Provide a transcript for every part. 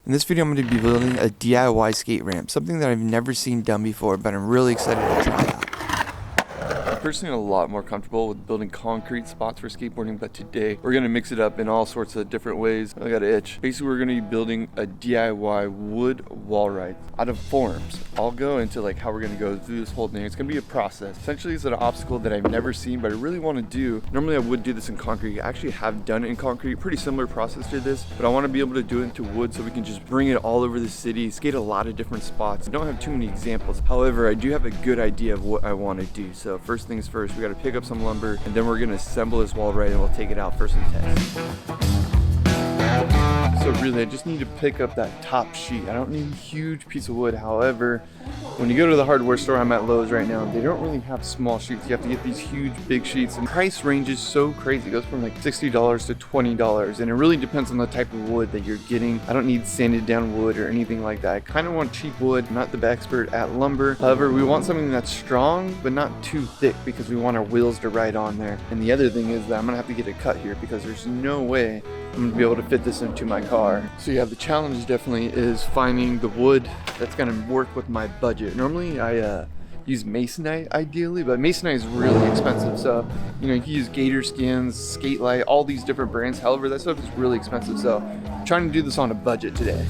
In this video I'm going to be building a DIY skate ramp, something that I've never seen done before, but I'm really excited to try out. I'm personally a lot more comfortable with building concrete spots for skateboarding, but today we're going to mix it up in all sorts of different ways. I got an itch. Basically we're going to be building a DIY wood wall ride out of forms. I'll go into like how we're going to go through this whole thing. It's going to be a process. Essentially it's an obstacle that I've never seen, but I really want to do. Normally I would do this in concrete. I actually have done it in concrete. Pretty similar process to this, but I want to be able to do it into wood so we can just bring it all over the city, skate a lot of different spots. I don't have too many examples. However, I do have a good idea of what I want to do. So first things first, we got to pick up some lumber and then we're going to assemble this wall ride and we'll take it out for some tests. So really, I just need to pick up that top sheet. I don't need a huge piece of wood. However, when you go to the hardware store, I'm at Lowe's right now, they don't really have small sheets. You have to get these huge, big sheets. And price range is so crazy. It goes from like $60 to $20. And it really depends on the type of wood that you're getting. I don't need sanded down wood or anything like that. I kind of want cheap wood. I'm not the expert at lumber. However, we want something that's strong, but not too thick because we want our wheels to ride on there. And the other thing is that I'm gonna have to get it cut here because there's no way I'm gonna be able to fit this into my car. So yeah, the challenge definitely is finding the wood that's gonna work with my budget. Normally I use masonite ideally, but masonite is really expensive. So, you know, you can use gator skins, skate light, all these different brands. However, that stuff is really expensive. So I'm trying to do this on a budget today.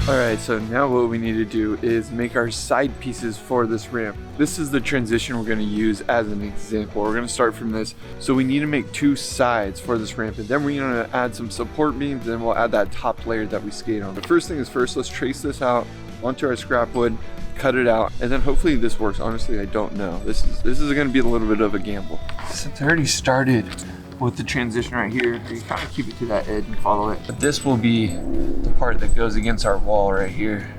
Alright, so now what we need to do is make our side pieces for this ramp. This is the transition we're going to use as an example. We're going to start from this. So we need to make two sides for this ramp, and then we're going to add some support beams, and then we'll add that top layer that we skate on. The first thing is first, let's trace this out onto our scrap wood, cut it out, and then hopefully this works. Honestly, I don't know. This is going to be a little bit of a gamble. Since I already started with the transition right here, you kind of keep it to that edge and follow it. But this will be the part that goes against our wall right here.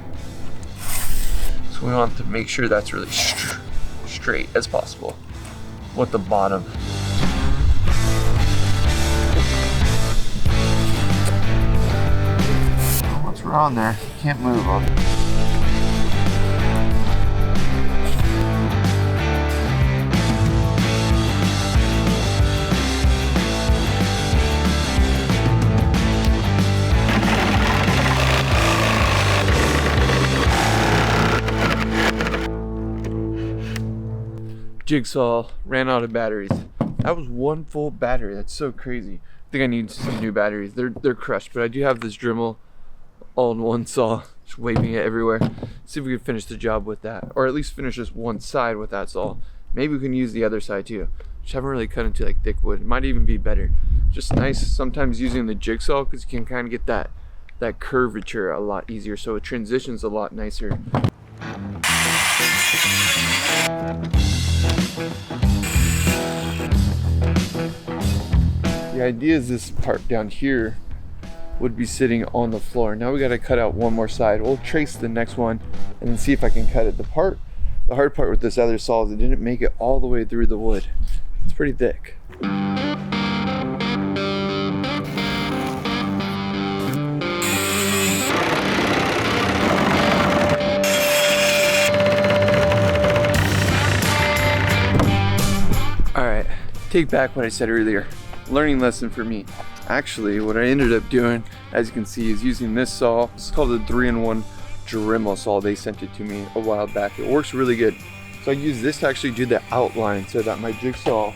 So we want to make sure that's really straight as possible with the bottom. Once we're on there, can't move on it. Jigsaw ran out of batteries. That was one full battery. That's so crazy. I think I need some new batteries. They're crushed, but I do have this Dremel all-in-one saw, just waving it everywhere. See if we can finish the job with that, or at least finish this one side with that saw. Maybe we can use the other side too. Just haven't really cut into like thick wood. It might even be better. Just nice sometimes using the jigsaw because you can kind of get that curvature a lot easier. So it transitions a lot nicer. The idea is this part down here would be sitting on the floor. Now we got to cut out one more side. We'll trace the next one and then see if I can cut it. The hard part with this other saw is it didn't make it all the way through the wood. It's pretty thick. Alright, take back what I said earlier. Learning lesson for me. Actually, what I ended up doing, as you can see, is using this saw. It's called a 3-in-1 Dremel saw. They sent it to me a while back. It works really good. So I use this to actually do the outline so that my jigsaw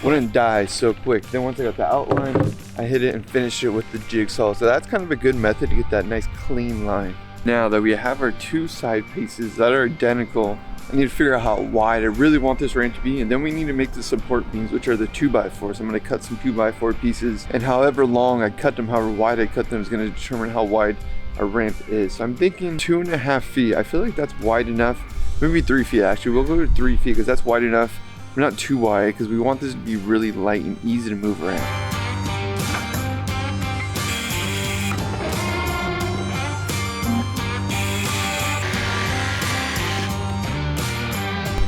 wouldn't die so quick. Then once I got the outline, I hit it and finished it with the jigsaw. So that's kind of a good method to get that nice clean line. Now that we have our two side pieces that are identical, I need to figure out how wide I really want this ramp to be, and then we need to make the support beams, which are the 2x4s. I'm going to cut some 2x4 pieces, and however long I cut them, however wide I cut them is going to determine how wide our ramp is. So I'm thinking 2.5 feet. I feel like that's wide enough. Maybe 3 feet actually. We'll go to 3 feet because that's wide enough. We're not too wide because we want this to be really light and easy to move around.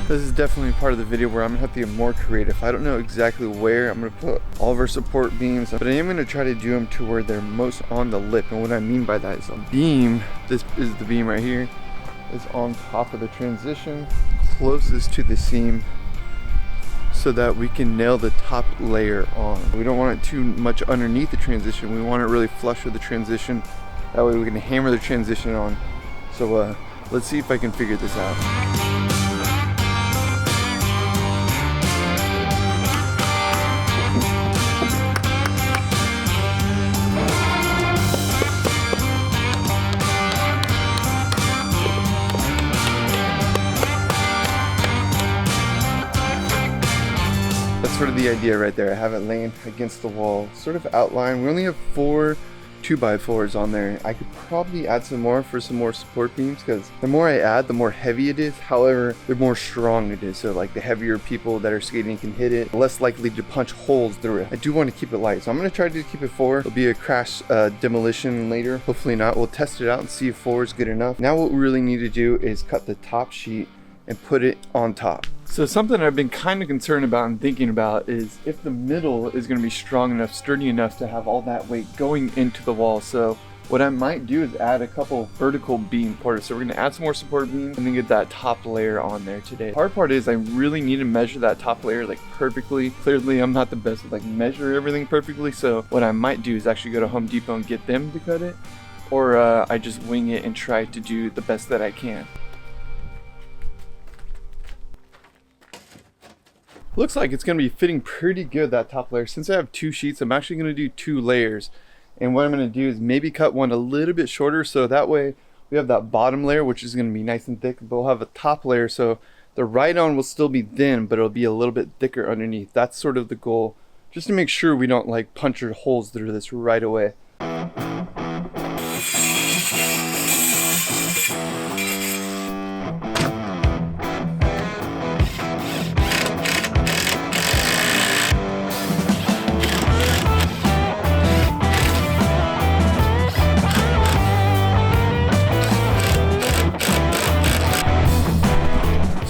This is definitely part of the video where I'm gonna have to get more creative. I don't know exactly where I'm gonna put all of our support beams, but I am gonna try to do them to where they're most on the lip. And what I mean by that is a beam, this is the beam right here, is on top of the transition, closest to the seam, so that we can nail the top layer on. We don't want it too much underneath the transition. We want it really flush with the transition. That way we can hammer the transition on. So let's see if I can figure this out. That's sort of the idea right there. I have it laying against the wall, sort of outline. We only have 4 2x4s on there. I could probably add some more for some more support beams, because the more I add, the more heavy it is. However, the more strong it is. So like the heavier people that are skating can hit it, less likely to punch holes through it. I do want to keep it light, so I'm going to try to keep it 4. It'll be a crash demolition later. Hopefully not. We'll test it out and see if 4 is good enough. Now what we really need to do is cut the top sheet and put it on top. So something I've been kind of concerned about and thinking about is if the middle is going to be strong enough, sturdy enough to have all that weight going into the wall. So what I might do is add a couple vertical beam porters. So we're going to add some more support beams and then get that top layer on there today. The hard part is I really need to measure that top layer like perfectly. Clearly I'm not the best with like measure everything perfectly. So what I might do is actually go to Home Depot and get them to cut it, or I just wing it and try to do the best that I can. Looks like it's going to be fitting pretty good, that top layer. Since I have 2 sheets, I'm actually going to do 2 layers. And what I'm going to do is maybe cut one a little bit shorter, so that way we have that bottom layer, which is going to be nice and thick, but we'll have a top layer, so the ride-on will still be thin, but it'll be a little bit thicker underneath. That's sort of the goal, just to make sure we don't like puncture holes through this right away.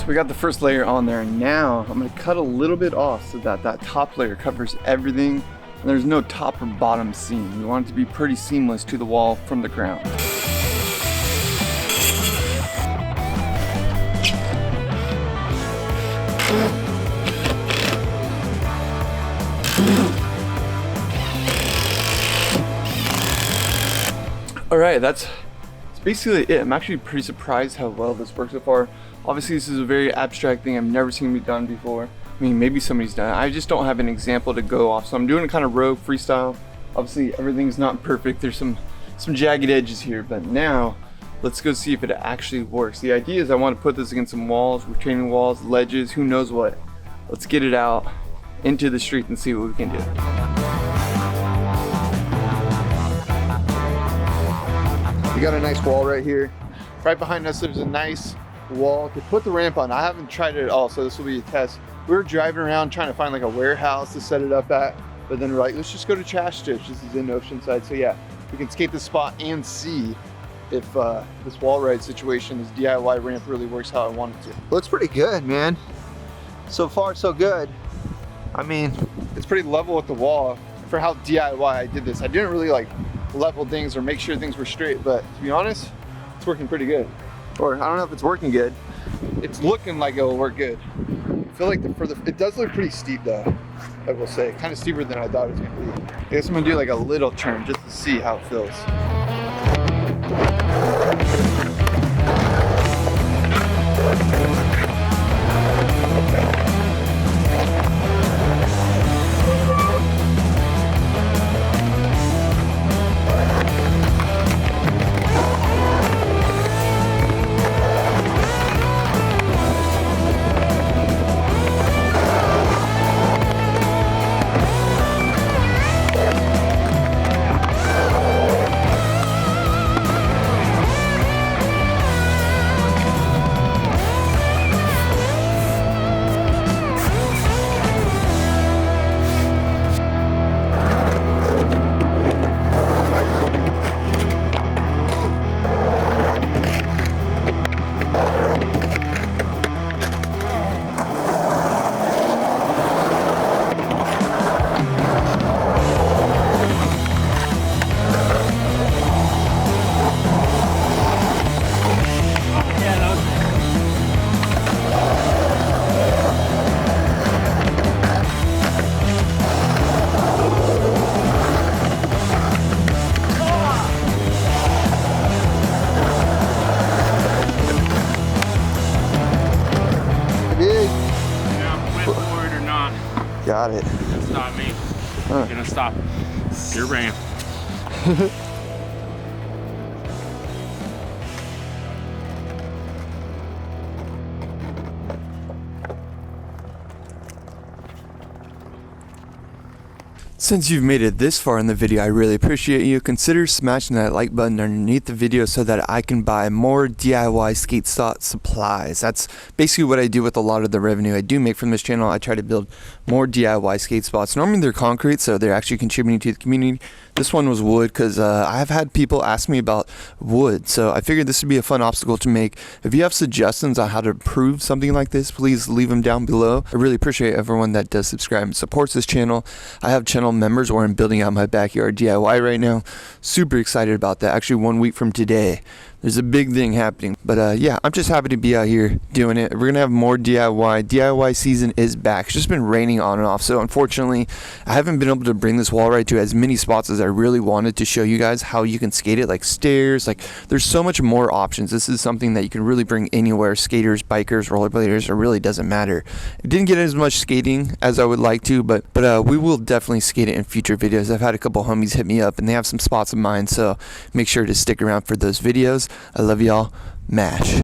We got the first layer on there, and now I'm going to cut a little bit off so that that top layer covers everything and there's no top or bottom seam. We want it to be pretty seamless to the wall from the ground. All right, that's basically it. I'm actually pretty surprised how well this works so far. Obviously this is a very abstract thing I've never seen it done before. I mean, maybe somebody's done it. I just don't have an example to go off, so I'm doing it kind of rogue freestyle. Obviously everything's not perfect. There's some jagged edges here, but now let's go see if it actually works. The idea is I want to put this against some walls, retaining walls, ledges, who knows what. Let's get it out into the street and see what we can do. We got a nice wall right here. Right behind us there's a nice wall to put the ramp on. I haven't tried it at all, so this will be a test. We were driving around trying to find like a warehouse to set it up at, but then we're like, let's just go to Trash Stitch. This is in Oceanside, so yeah, we can skate this spot and see if this wall ride situation, this DIY ramp really works how I want it to. Looks pretty good, man. So far, so good. I mean, it's pretty level with the wall. For how DIY I did this, I didn't really like level things or make sure things were straight, but to be honest, it's working pretty good. Or I don't know if it's working good. It's looking like it'll work good. I feel like it does look pretty steep though, I will say. Kind of steeper than I thought it was gonna be. I guess I'm gonna do like a little turn just to see how it feels. got it. You're gonna stop me. You're gonna stop. Your ramp. Since you've made it this far in the video, I really appreciate you. Consider smashing that like button underneath the video so that I can buy more DIY skate supplies. That's basically what I do with a lot of the revenue I do make from this channel. I try to build more DIY skate spots. Normally they're concrete, so they're actually contributing to the community. This one was wood because I've had people ask me about wood, so I figured this would be a fun obstacle to make. If you have suggestions on how to improve something like this, please leave them down below. I really appreciate everyone that does subscribe and supports this channel. I have channel members where I'm building out my backyard DIY right now. Super excited about that. Actually, 1 week from today, there's a big thing happening. But yeah, I'm just happy to be out here doing it. We're gonna have more DIY. DIY season is back. It's just been raining on and off, so unfortunately I haven't been able to bring this wall ride to as many spots as I really wanted to show you guys how you can skate it, like stairs. Like, there's so much more options. This is something that you can really bring anywhere. Skaters, bikers, rollerbladers, it really doesn't matter. It didn't get as much skating as I would like to, but we will definitely skate it in future videos. I've had a couple homies hit me up and they have some spots of mine, so make sure to stick around for those videos. I love y'all. Mash.